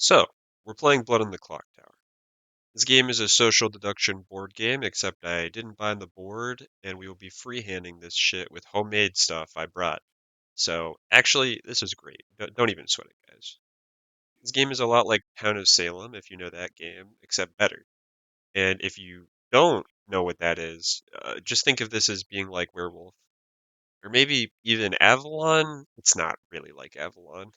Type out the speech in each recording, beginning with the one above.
So, we're playing Blood on the Clock Tower. This game is a social deduction board game, except I didn't buy the board, and we will be freehanding this shit with homemade stuff I brought. So, actually, this is great. Don't even sweat it, guys. This game is a lot like Town of Salem, if you know that game, except better. And if you don't know what that is, just think of this as being like Werewolf. Or maybe even Avalon. It's not really like Avalon.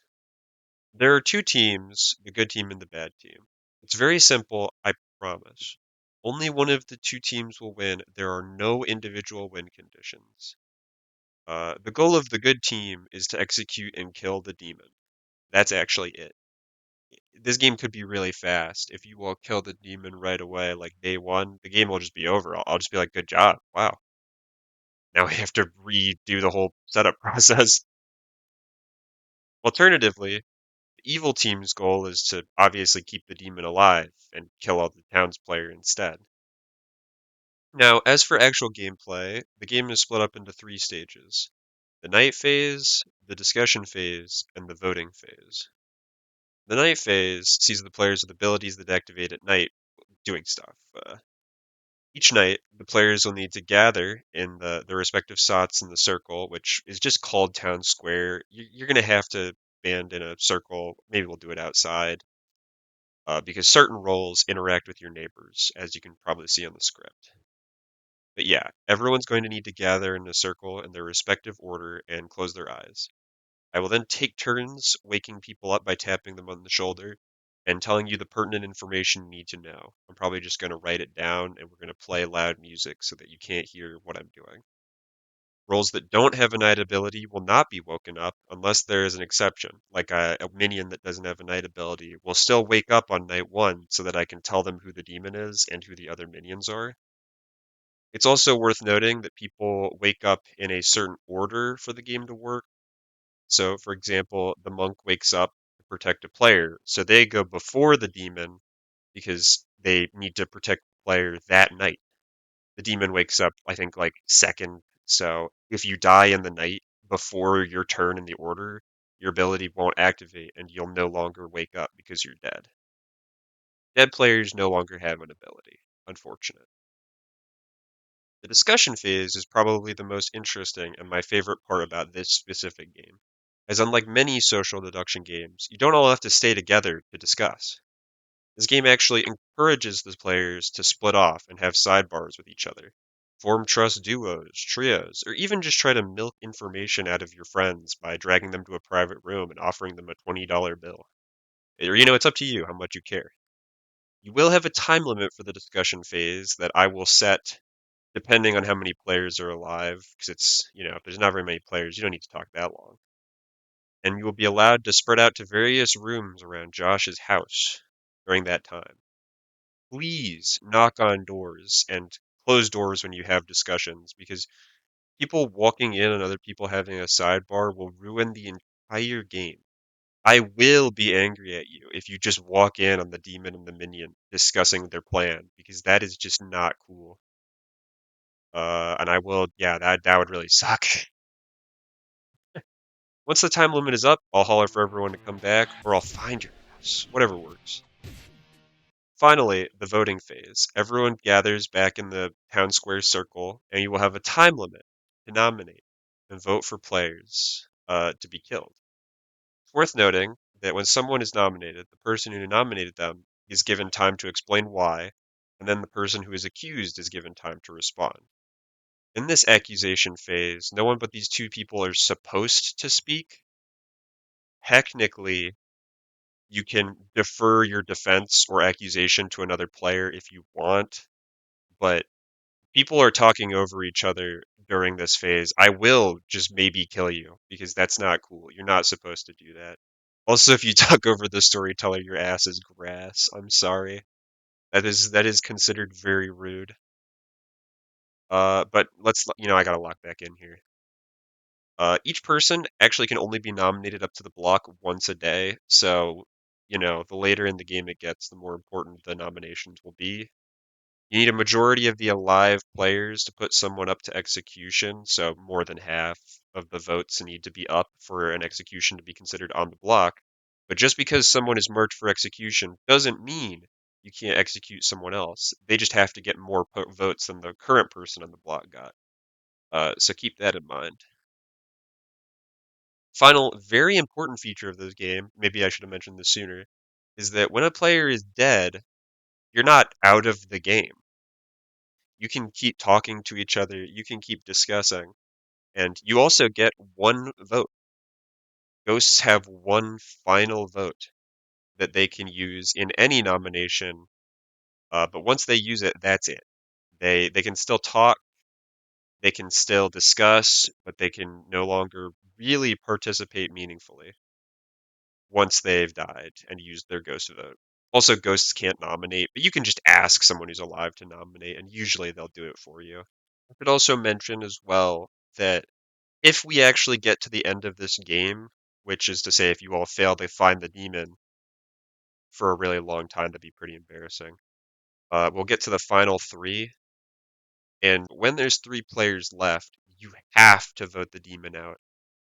There are two teams, the good team and the bad team. It's very simple, I promise. Only one of the two teams will win. There are no individual win conditions. The goal of the good team is to execute and kill the demon. That's actually it. This game could be really fast. If you will kill the demon right away, like day one, the game will just be over. I'll just be like, good job. Wow. Now I have to redo the whole setup process. Alternatively, evil team's goal is to obviously keep the demon alive and kill all the town's player instead. Now, as for actual gameplay, the game is split up into three stages: the night phase, the discussion phase, and the voting phase. The night phase sees the players with abilities that activate at night doing stuff. Each night, the players will need to gather in the respective spots in the circle, which is just called town square. You're going to have to band in a circle. Maybe we'll do it outside because certain roles interact with your neighbors, as you can probably see on the script. But yeah, everyone's going to need to gather in a circle in their respective order and close their eyes. I will then take turns waking people up by tapping them on the shoulder and telling you the pertinent information you need to know. I'm probably just going to write it down and we're going to play loud music so that you can't hear what I'm doing. Roles that don't have a night ability will not be woken up unless there is an exception, like a minion that doesn't have a night ability will still wake up on night one so that I can tell them who the demon is and who the other minions are. It's also worth noting that people wake up in a certain order for the game to work. So, for example, the monk wakes up to protect a player, so they go before the demon because they need to protect the player that night. The demon wakes up, I think, like second. So if you die in the night before your turn in the order, your ability won't activate and you'll no longer wake up because you're dead. Dead players no longer have an ability. Unfortunate. The discussion phase is probably the most interesting and my favorite part about this specific game, as unlike many social deduction games, you don't all have to stay together to discuss. This game actually encourages the players to split off and have sidebars with each other, form trust duos, trios, or even just try to milk information out of your friends by dragging them to a private room and offering them a $20 bill. Or, it's up to you how much you care. You will have a time limit for the discussion phase that I will set depending on how many players are alive, because if there's not very many players, you don't need to talk that long. And you will be allowed to spread out to various rooms around Josh's house during that time. Please knock on doors and close doors when you have discussions because people walking in and other people having a sidebar will ruin the entire game. I will be angry at you if you just walk in on the demon and the minion discussing their plan because that is just not cool. And I will, yeah, that would really suck. Once the time limit is up, I'll holler for everyone to come back, or I'll find your ass. Whatever works. Finally, the voting phase. Everyone gathers back in the town square circle, and you will have a time limit to nominate and vote for players to be killed. It's worth noting that when someone is nominated, the person who nominated them is given time to explain why, and then the person who is accused is given time to respond. In this accusation phase, no one but these two people are supposed to speak. Technically, you can defer your defense or accusation to another player if you want, but people are talking over each other during this phase. I will just maybe kill you because that's not cool. You're not supposed to do that. Also, if you talk over the storyteller, your ass is grass. I'm sorry. That is considered very rude. But I gotta lock back in here. Each person actually can only be nominated up to the block once a day, so the later in the game it gets, the more important the nominations will be. You need a majority of the alive players to put someone up to execution, so more than half of the votes need to be up for an execution to be considered on the block. But just because someone is marked for execution doesn't mean you can't execute someone else. They just have to get more votes than the current person on the block got. So keep that in mind. Final, very important feature of this game, maybe I should have mentioned this sooner, is that when a player is dead, you're not out of the game. You can keep talking to each other, you can keep discussing, and you also get one vote. Ghosts have one final vote that they can use in any nomination, but once they use it, that's it. They can still talk, they can still discuss, but they can no longer really participate meaningfully once they've died and used their ghost vote. Also, ghosts can't nominate, but you can just ask someone who's alive to nominate, and usually they'll do it for you. I could also mention as well that if we actually get to the end of this game, which is to say, if you all fail to find the demon for a really long time, that'd be pretty embarrassing. We'll get to the final three, and when there's three players left, you have to vote the demon out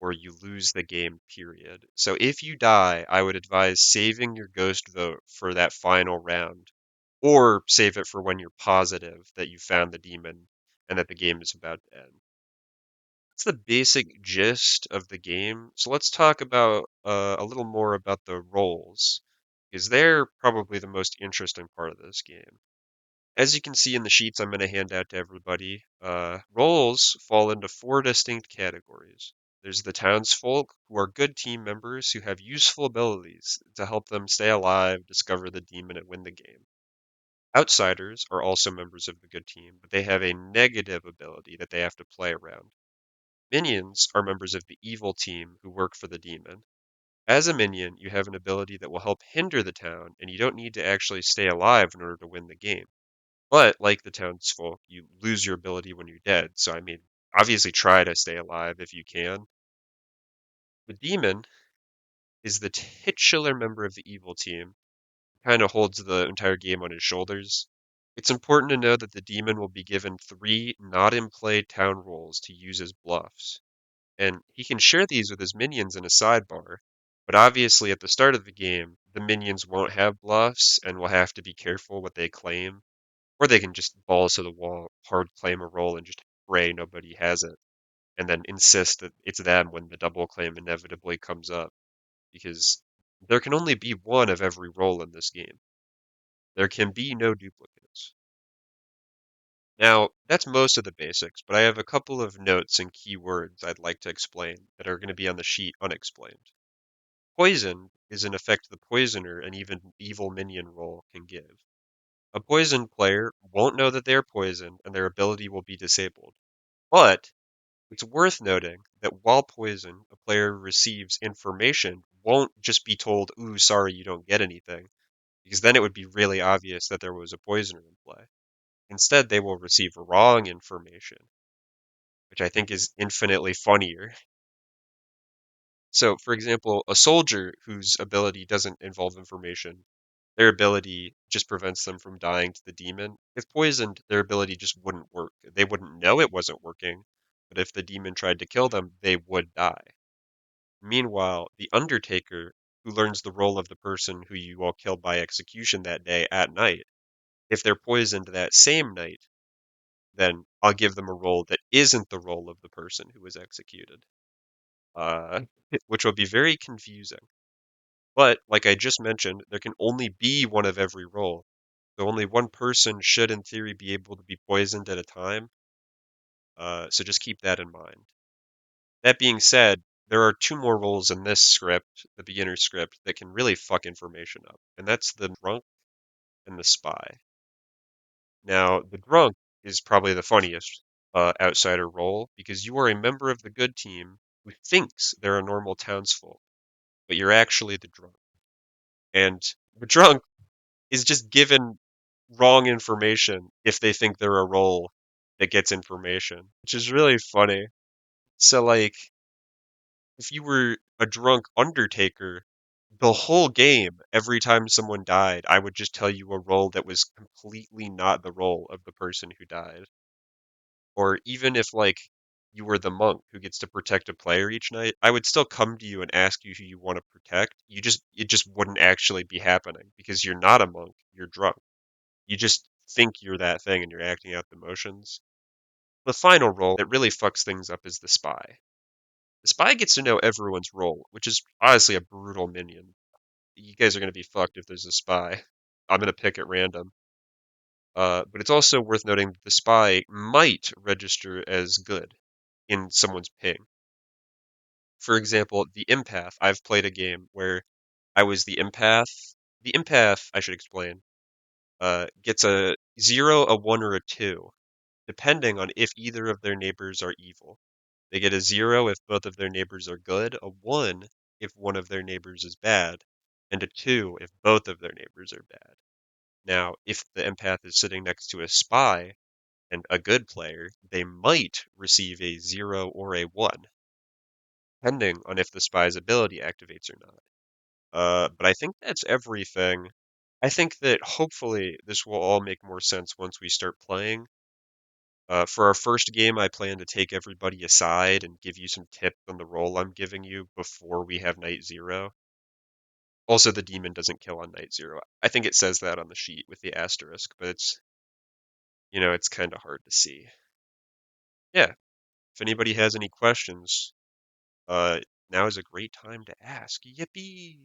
or you lose the game, period. So if you die, I would advise saving your ghost vote for that final round, or save it for when you're positive that you found the demon and that the game is about to end. That's the basic gist of the game. So let's talk about a little more about the roles, because they're probably the most interesting part of this game. As you can see in the sheets I'm going to hand out to everybody, roles fall into four distinct categories. There's the townsfolk, who are good team members who have useful abilities to help them stay alive, discover the demon, and win the game. Outsiders are also members of the good team, but they have a negative ability that they have to play around. Minions are members of the evil team who work for the demon. As a minion, you have an ability that will help hinder the town, and you don't need to actually stay alive in order to win the game. But like the townsfolk, you lose your ability when you're dead. So I mean, obviously try to stay alive if you can. The demon is the titular member of the evil team, kind of holds the entire game on his shoulders. It's important to know that the demon will be given three not in play town roles to use as bluffs, and he can share these with his minions in a sidebar. But obviously, at the start of the game, the minions won't have bluffs and will have to be careful what they claim. Or they can just balls to the wall, hard claim a role and just pray nobody has it, and then insist that it's them when the double claim inevitably comes up, because there can only be one of every role in this game. There can be no duplicates. Now, that's most of the basics, but I have a couple of notes and keywords I'd like to explain that are going to be on the sheet unexplained. Poison is in effect the poisoner an even evil minion role can give. A poisoned player won't know that they are poisoned and their ability will be disabled. But it's worth noting that while poisoned, a player receives information won't just be told, ooh, sorry, you don't get anything, because then it would be really obvious that there was a poisoner in play. Instead, they will receive wrong information, which I think is infinitely funnier. So, for example, a soldier whose ability doesn't involve information, their ability just prevents them from dying to the demon. If poisoned, their ability just wouldn't work. They wouldn't know it wasn't working, but if the demon tried to kill them, they would die. Meanwhile, the Undertaker, who learns the role of the person who you all killed by execution that day at night, if they're poisoned that same night, then I'll give them a role that isn't the role of the person who was executed, uh, which will be very confusing. But, like I just mentioned, there can only be one of every role, so only one person should, in theory, be able to be poisoned at a time, so just keep that in mind. That being said, there are two more roles in this script, the beginner script, that can really fuck information up, and that's the drunk and the spy. Now, the drunk is probably the funniest outsider role because you are a member of the good team who thinks they're a normal townsfolk, but you're actually the drunk. And the drunk is just given wrong information if they think they're a role that gets information, which is really funny. So, like, if you were a drunk Undertaker, the whole game, every time someone died, I would just tell you a role that was completely not the role of the person who died. Or even if, like, you were the monk who gets to protect a player each night, I would still come to you and ask you who you want to protect. It just wouldn't actually be happening because you're not a monk, you're drunk. You just think you're that thing and you're acting out the motions. The final role that really fucks things up is the spy. The spy gets to know everyone's role, which is honestly a brutal minion. You guys are going to be fucked if there's a spy. I'm going to pick at random. But it's also worth noting that the spy might register as good in someone's ping. For example, the empath. I've played a game where I was the empath. The empath, I should explain, gets a 0, a 1, or a 2, depending on if either of their neighbors are evil. They get a 0 if both of their neighbors are good, a 1 if one of their neighbors is bad, and a 2 if both of their neighbors are bad. Now, if the empath is sitting next to a spy and a good player, they might receive a 0 or a 1, depending on if the spy's ability activates or not. But I think that's everything. I think that hopefully this will all make more sense once we start playing. For our first game, I plan to take everybody aside and give you some tips on the role I'm giving you before we have night zero. Also, the demon doesn't kill on night zero. I think it says that on the sheet with the asterisk, but it's kind of hard to see. Yeah, if anybody has any questions, now is a great time to ask. Yippee!